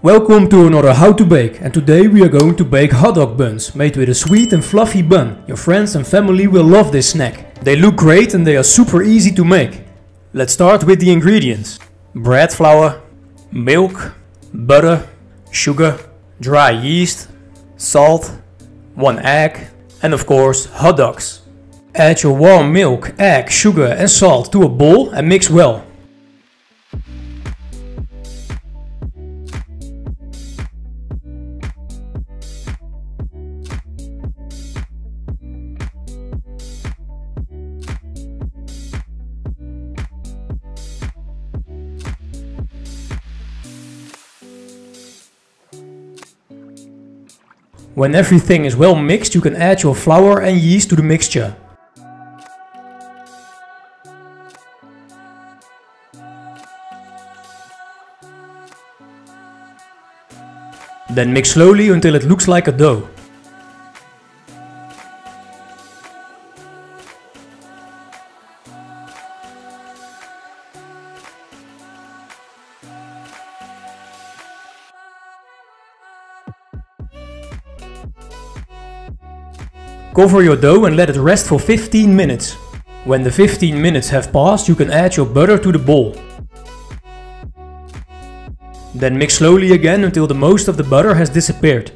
Welcome to another how to bake, and today we are going to bake hot dog buns made with a sweet and fluffy bun. Your friends and family will love this snack. They look great and they are super easy to make. Let's start with the ingredients. Bread flour, milk, butter, sugar, dry yeast, salt, 1 egg and of course hot dogs. Add your warm milk, egg, sugar and salt to a bowl and mix well. When everything is well mixed, you can add your flour and yeast to the mixture. Then mix slowly until it looks like a dough. Cover your dough and let it rest for 15 minutes. When the 15 minutes have passed, you can add your butter to the bowl. Then mix slowly again until the most of the butter has disappeared.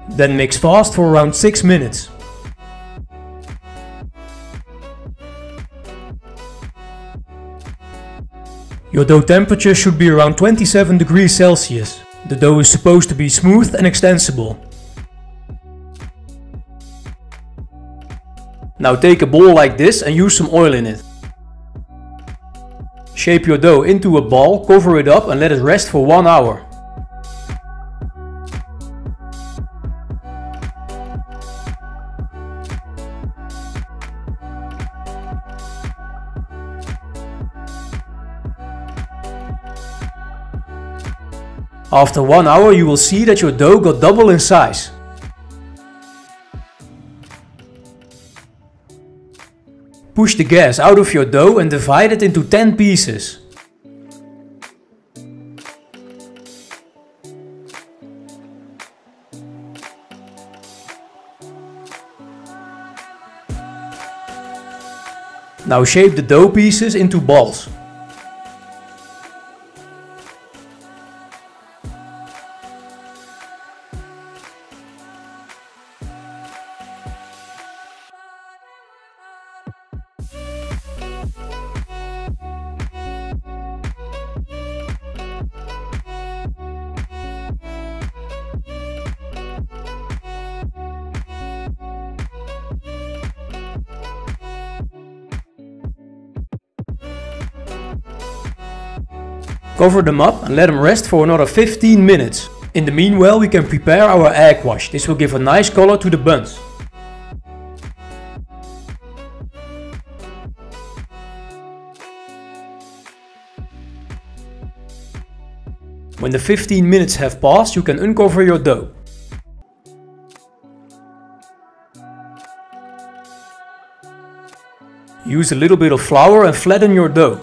Then mix fast for around 6 minutes. Your dough temperature should be around 27 degrees Celsius. The dough is supposed to be smooth and extensible. Now take a bowl like this and use some oil in it. Shape your dough into a ball, cover it up and let it rest for 1 hour. After 1 hour you will see that your dough got double in size. Push the gas out of your dough and divide it into 10 pieces. Now shape the dough pieces into balls. Cover them up and let them rest for another 15 minutes. In the meanwhile we can prepare our egg wash. This will give a nice color to the buns. When the 15 minutes have passed, you can uncover your dough. Use a little bit of flour and flatten your dough.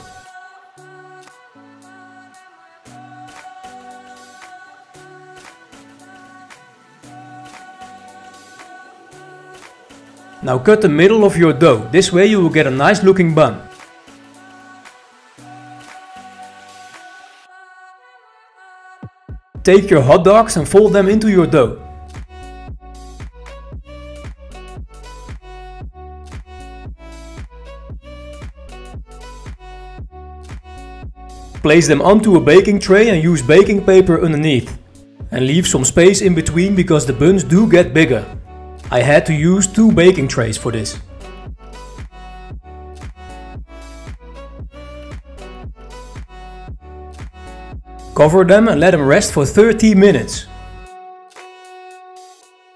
Now cut the middle of your dough. This way you will get a nice looking bun. Take your hot dogs and fold them into your dough. Place them onto a baking tray and use baking paper underneath. And leave some space in between because the buns do get bigger. I had to use 2 baking trays for this. Cover them and let them rest for 30 minutes.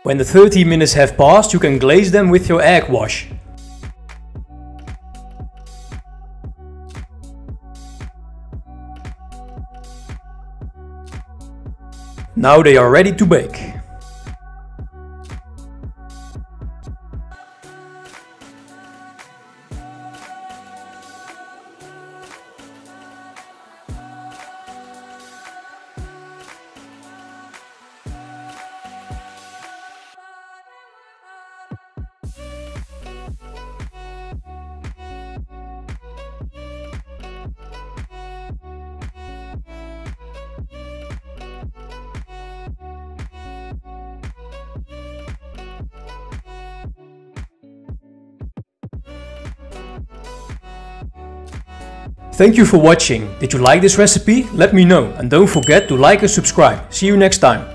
When the 30 minutes have passed, you can glaze them with your egg wash. Now they are ready to bake. Thank you for watching. Did you like this recipe? Let me know and don't forget to like and subscribe. See you next time.